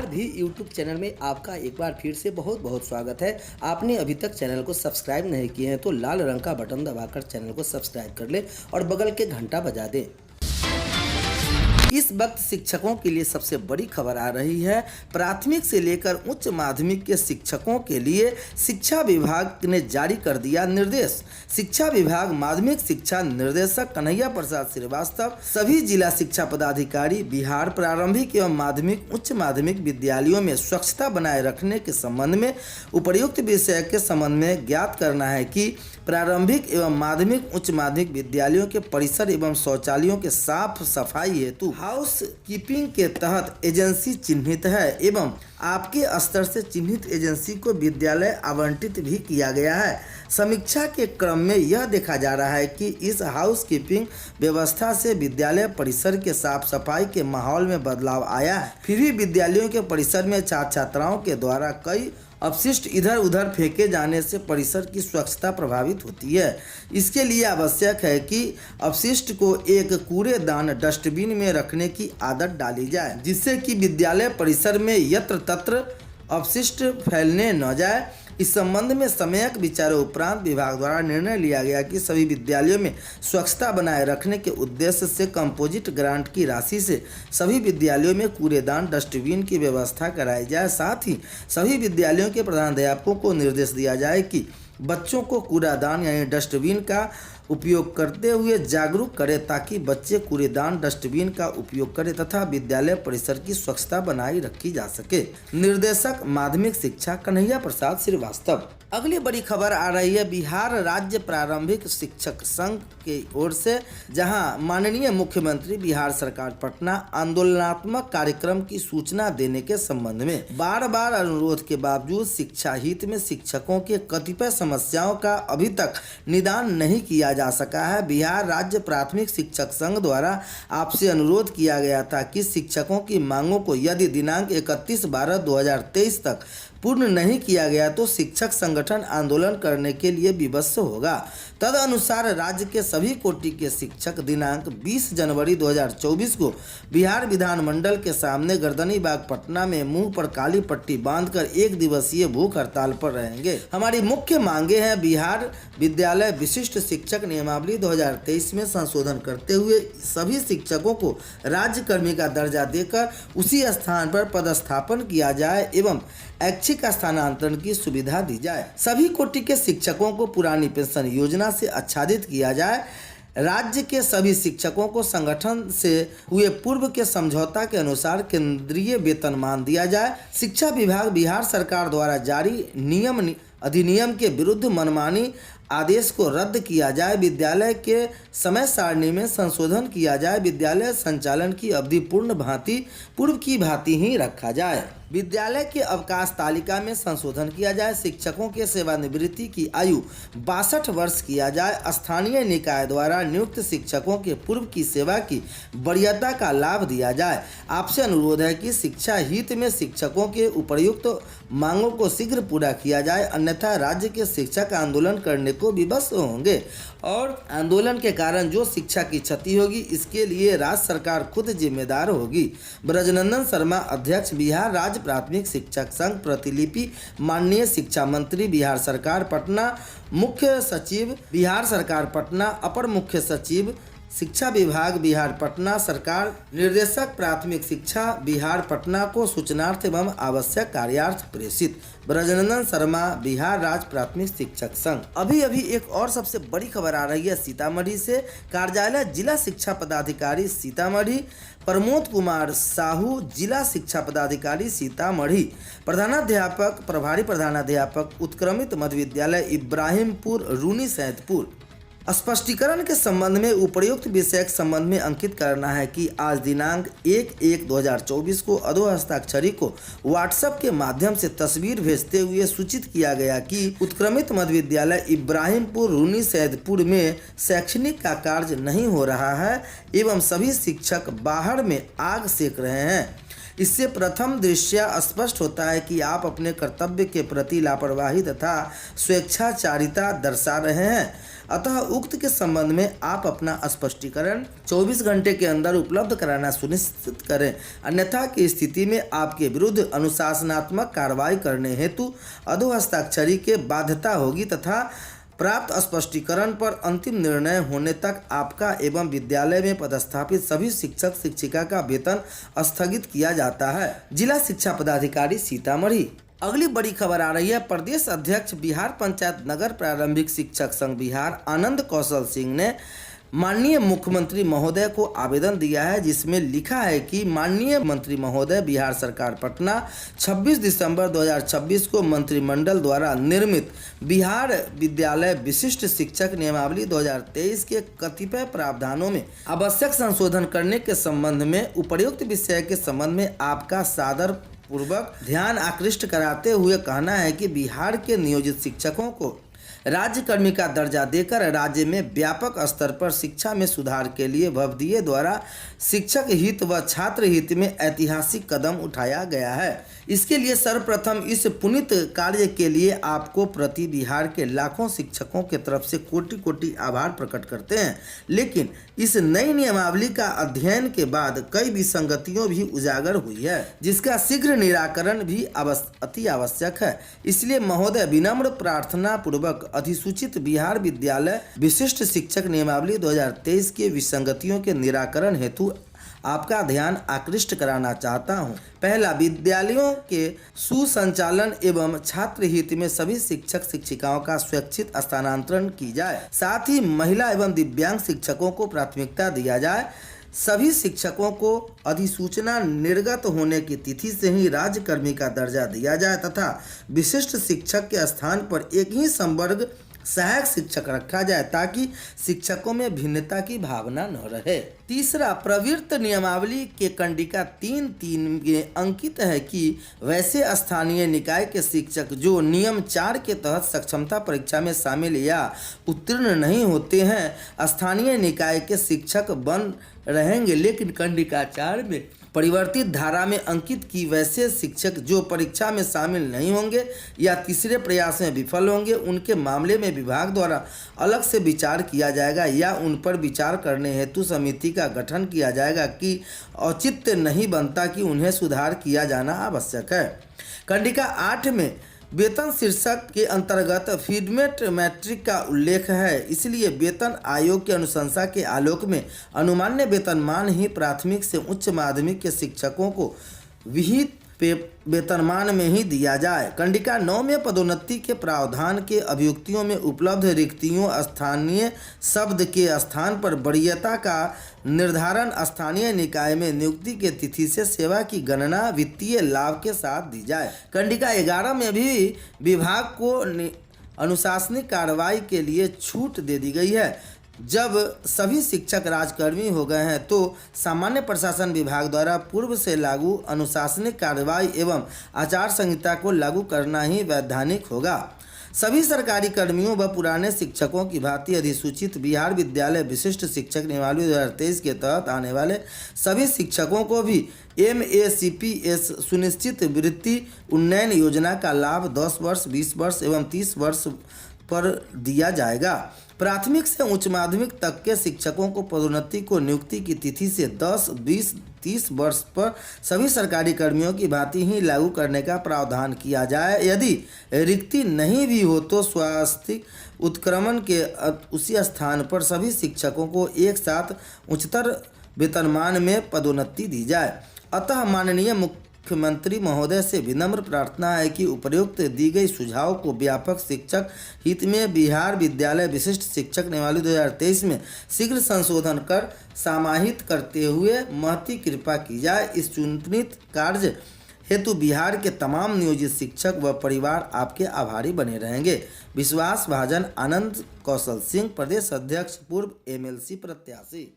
बिहार भी YouTube channel में आपका एक बार फिर से बहुत बहुत स्वागत है। आपने अभी तक चैनल को सब्सक्राइब नहीं किए हैं तो लाल रंग का बटन दबाकर चैनल को सब्सक्राइब कर ले और बगल के घंटा बजा दें। इस वक्त शिक्षकों के लिए सबसे बड़ी खबर आ रही है। प्राथमिक से लेकर उच्च माध्यमिक के शिक्षकों के लिए शिक्षा विभाग ने जारी कर दिया निर्देश। शिक्षा विभाग माध्यमिक शिक्षा निर्देशक कन्हैया प्रसाद श्रीवास्तव सभी जिला शिक्षा पदाधिकारी बिहार प्रारंभिक एवं माध्यमिक उच्च माध्यमिक विद्यालयों में स्वच्छता बनाए रखने के संबंध में उपर्युक्त विषय के संबंध में ज्ञात करना है कि प्रारंभिक एवं माध्यमिक उच्च माध्यमिक विद्यालयों के परिसर एवं शौचालयों के साफ सफाई हेतु हाउस कीपिंग के तहत एजेंसी चिन्हित है एवं आपके स्तर से चिन्हित एजेंसी को विद्यालय आवंटित भी किया गया है। समीक्षा के क्रम में यह देखा जा रहा है कि इस हाउस कीपिंग व्यवस्था से विद्यालय परिसर के साफ सफाई के माहौल में बदलाव आया है। फिर भी विद्यालयों के परिसर में छात्र छात्राओं के द्वारा कई अपशिष्ट इधर उधर फेंके जाने से परिसर की स्वच्छता प्रभावित होती है। इसके लिए आवश्यक है कि अपशिष्ट को एक कूड़ेदान डस्टबिन में रखने की आदत डाली जाए, जिससे कि विद्यालय परिसर में यत्र तत्र अपशिष्ट फैलने न जाए। इस संबंध में सम्यक विचारों उपरांत विभाग द्वारा निर्णय लिया गया कि सभी विद्यालयों में स्वच्छता बनाए रखने के उद्देश्य से कंपोजिट ग्रांट की राशि से सभी विद्यालयों में कूड़ेदान डस्टबिन की व्यवस्था कराई जाए। साथ ही सभी विद्यालयों के प्रधानाध्यापकों को निर्देश दिया जाए कि बच्चों को कूड़ादान यानी डस्टबिन का उपयोग करते हुए जागरूक करें ताकि बच्चे कूड़ेदान डस्टबिन का उपयोग करें तथा विद्यालय परिसर की स्वच्छता बनाए रखी जा सके। निर्देशक माध्यमिक शिक्षा कन्हैया प्रसाद श्रीवास्तव। अगली बड़ी खबर आ रही है बिहार राज्य प्रारंभिक शिक्षक संघ की ओर से, जहां माननीय मुख्यमंत्री बिहार सरकार पटना आंदोलनात्मक कार्यक्रम की सूचना देने के संबंध में बार बार अनुरोध के बावजूद शिक्षा हित में शिक्षकों के कतिपय समस्याओं का अभी तक निदान नहीं किया जा सका है। बिहार राज्य प्राथमिक शिक्षक संघ द्वारा आपसे अनुरोध किया गया था कि शिक्षकों की मांगों को यदि दिनांक 31/12/2023 तक पूर्ण नहीं किया गया तो शिक्षक संगठन आंदोलन करने के लिए विवश होगा। तदनुसार राज्य के सभी कोटि के शिक्षक दिनांक 20 जनवरी 2024 को बिहार विधानमंडल के सामने गर्दनी बाग पटना में मुंह पर काली पट्टी बांधकर एक दिवसीय भूख हड़ताल पर रहेंगे। हमारी मुख्य मांगे हैं बिहार विद्यालय विशिष्ट शिक्षक नियमावली 2023 में संशोधन करते हुए सभी शिक्षकों को राज्यकर्मी का दर्जा देकर उसी स्थान पर पदस्थापन किया जाए एवं ऐच्छिक स्थानांतरण की सुविधा दी जाए। सभी कोटि के शिक्षकों को पुरानी पेंशन योजना से आच्छादित किया जाए। राज्य के सभी शिक्षकों को संगठन से हुए पूर्व के समझौता के अनुसार केंद्रीय वेतनमान दिया जाए। शिक्षा विभाग बिहार सरकार द्वारा जारी नियम अधिनियम के विरुद्ध मनमानी आदेश को रद्द किया जाए। विद्यालय के समय सारणी में संशोधन किया जाए। विद्यालय संचालन की अवधि पूर्व की भांति ही रखा जाए। विद्यालय के अवकाश तालिका में संशोधन किया जाए। शिक्षकों के सेवानिवृत्ति की आयु 62 वर्ष किया जाए। स्थानीय निकाय द्वारा नियुक्त शिक्षकों के पूर्व की सेवा की वरीयता का लाभ दिया जाए। आपसे अनुरोध है कि शिक्षा हित में शिक्षकों के उपर्युक्त मांगों को शीघ्र पूरा किया जाए, अन्यथा राज्य के शिक्षक आंदोलन करने को विवश होंगे और आंदोलन के कारण जो शिक्षा की क्षति होगी इसके लिए राज्य सरकार खुद जिम्मेदार होगी। ब्रजनंदन शर्मा, अध्यक्ष बिहार राज्य प्राथमिक शिक्षक संघ, प्रतिलिपि माननीय शिक्षा मंत्री बिहार सरकार पटना, मुख्य सचिव बिहार सरकार पटना, अपर मुख्य सचिव शिक्षा विभाग बिहार पटना सरकार, निर्देशक प्राथमिक शिक्षा बिहार पटना को सूचनार्थ एवं आवश्यक कार्यार्थ प्रेषित। ब्रजनंदन शर्मा, बिहार राज्य प्राथमिक शिक्षक संघ। अभी एक और सबसे बड़ी खबर आ रही है सीतामढ़ी से। कार्यालय जिला शिक्षा पदाधिकारी सीतामढ़ी प्रमोद कुमार साहू, जिला शिक्षा पदाधिकारी सीतामढ़ी, प्रधानाध्यापक प्रभारी प्रधानाध्यापक उत्क्रमित मध्य विद्यालय इब्राहिमपुर रूनी सैदपुर। स्पष्टीकरण के संबंध में उपर्युक्त विषय के संबंध में अंकित करना है कि आज दिनांक 1/1/2024 को अधो हस्ताक्षरी को व्हाट्सएप के माध्यम से तस्वीर भेजते हुए सूचित किया गया कि उत्क्रमित मध्य विद्यालय इब्राहिमपुर रूनी सैदपुर में शैक्षणिक का कार्य नहीं हो रहा है एवं सभी शिक्षक बाहर में आग सेक रहे हैं। इससे प्रथम दृष्टया स्पष्ट होता है कि आप अपने कर्तव्य के प्रति लापरवाही तथा स्वेच्छाचारिता दर्शा रहे हैं। अतः उक्त के संबंध में आप अपना स्पष्टीकरण 24 घंटे के अंदर उपलब्ध कराना सुनिश्चित करें, अन्यथा की स्थिति में आपके विरुद्ध अनुशासनात्मक कार्रवाई करने हेतु अधोहस्ताक्षरी के बाध्यता होगी तथा प्राप्त स्पष्टीकरण पर अंतिम निर्णय होने तक आपका एवं विद्यालय में पदस्थापित सभी शिक्षक शिक्षिका का वेतन स्थगित किया जाता है। जिला शिक्षा पदाधिकारी सीतामढ़ी। अगली बड़ी खबर आ रही है। प्रदेश अध्यक्ष बिहार पंचायत नगर प्रारंभिक शिक्षक संघ बिहार आनंद कौशल सिंह ने माननीय मुख्यमंत्री महोदय को आवेदन दिया है, जिसमें लिखा है कि माननीय मंत्री महोदय, बिहार सरकार पटना 26 दिसंबर 2026 को मंत्रिमंडल द्वारा निर्मित बिहार विद्यालय विशिष्ट शिक्षक नियमावली 2023 के कतिपय प्रावधानों में आवश्यक संशोधन करने के संबंध में उपर्युक्त विषय के संबंध में आपका सादर पूर्वक ध्यान आकृष्ट कराते हुए कहना है कि बिहार के नियोजित शिक्षकों को राज्य कर्मी का दर्जा देकर राज्य में व्यापक स्तर पर शिक्षा में सुधार के लिए भवदीय द्वारा शिक्षक हित व छात्र हित में ऐतिहासिक कदम उठाया गया है। इसके लिए सर्वप्रथम इस पुनीत कार्य के लिए आपको प्रति बिहार के लाखों शिक्षकों के तरफ से कोटि कोटि आभार प्रकट करते हैं। लेकिन इस नई नियमावली का अध्ययन के बाद कई विसंगतियों भी उजागर हुई है, जिसका शीघ्र निराकरण भी अति आवश्यक है। इसलिए महोदय, विनम्र प्रार्थना पूर्वक अधिसूचित बिहार विद्यालय विशिष्ट शिक्षक नियमावली 2023 के विसंगतियों के निराकरण हेतु आपका ध्यान आकृष्ट कराना चाहता हूं। पहला, विद्यालयों के सुसंचालन एवं छात्र हित में सभी शिक्षक शिक्षिकाओं का स्वैच्छिक स्थानांतरण की जाए। साथ ही महिला एवं दिव्यांग शिक्षकों को प्राथमिकता दिया जाए। सभी शिक्षकों को अधिसूचना निर्गत होने की तिथि से ही राज्यकर्मी का दर्जा दिया जाए तथा विशिष्ट शिक्षक के स्थान पर एक ही संवर्ग सहायक शिक्षक रखा जाए, ताकि शिक्षकों में भिन्नता की भावना न रहे। तीसरा, प्रवृत्त नियमावली के कंडिका 3.3 में अंकित है कि वैसे स्थानीय निकाय के शिक्षक जो नियम 4 के तहत सक्षमता परीक्षा में शामिल या उत्तीर्ण नहीं होते हैं, स्थानीय निकाय के शिक्षक बन रहेंगे। लेकिन कंडिका 4 में परिवर्तित धारा में अंकित की वैसे शिक्षक जो परीक्षा में शामिल नहीं होंगे या तीसरे प्रयास में विफल होंगे, उनके मामले में विभाग द्वारा अलग से विचार किया जाएगा या उन पर विचार करने हेतु समिति का गठन किया जाएगा कि औचित्य नहीं बनता कि उन्हें सुधार किया जाना आवश्यक है। कंडिका 8 में वेतन शीर्षक के अंतर्गत फीडमेट मैट्रिक का उल्लेख है। इसलिए वेतन आयोग की अनुशंसा के आलोक में अनुमान्य वेतनमान ही प्राथमिक से उच्च माध्यमिक के शिक्षकों को विहित वेतनमान में ही दिया जाए। कंडिका 9 में पदोन्नति के प्रावधान के अभियुक्तियों में उपलब्ध रिक्तियों स्थानीय शब्द के स्थान पर वरीयता का निर्धारण स्थानीय निकाय में नियुक्ति के तिथि से सेवा की गणना वित्तीय लाभ के साथ दी जाए। कंडिका 11 में भी विभाग को अनुशासनिक कार्रवाई के लिए छूट दे दी गई है। जब सभी शिक्षक राजकर्मी हो गए हैं तो सामान्य प्रशासन विभाग द्वारा पूर्व से लागू अनुशासनिक कार्रवाई एवं आचार संहिता को लागू करना ही वैधानिक होगा। सभी सरकारी कर्मियों व पुराने शिक्षकों की भांति अधिसूचित बिहार विद्यालय विशिष्ट शिक्षक नियमावली 2023 के तहत आने वाले सभी शिक्षकों को भी MACPS सुनिश्चित वृत्ति उन्नयन योजना का लाभ 10 वर्ष, 20 वर्ष एवं 30 वर्ष पर दिया जाएगा। प्राथमिक से उच्च माध्यमिक तक के शिक्षकों को पदोन्नति को नियुक्ति की तिथि से 10, 20, 30 वर्ष पर सभी सरकारी कर्मियों की भांति ही लागू करने का प्रावधान किया जाए। यदि रिक्ति नहीं भी हो तो स्वास्थ्य उत्क्रमण के उसी स्थान पर सभी शिक्षकों को एक साथ उच्चतर वेतनमान में पदोन्नति दी जाए। अतः माननीय मुख्यमंत्री महोदय से विनम्र प्रार्थना है कि उपर्युक्त दी गई सुझाव को व्यापक शिक्षक हित में बिहार विद्यालय विशिष्ट शिक्षक नियमावली 2023 में शीघ्र संशोधन कर समाहित करते हुए महती कृपा की जाए। इस चुनित कार्य हेतु बिहार के तमाम नियोजित शिक्षक व परिवार आपके आभारी बने रहेंगे। विश्वास भाजन आनंद कौशल सिंह, प्रदेश अध्यक्ष, पूर्व MLC प्रत्याशी।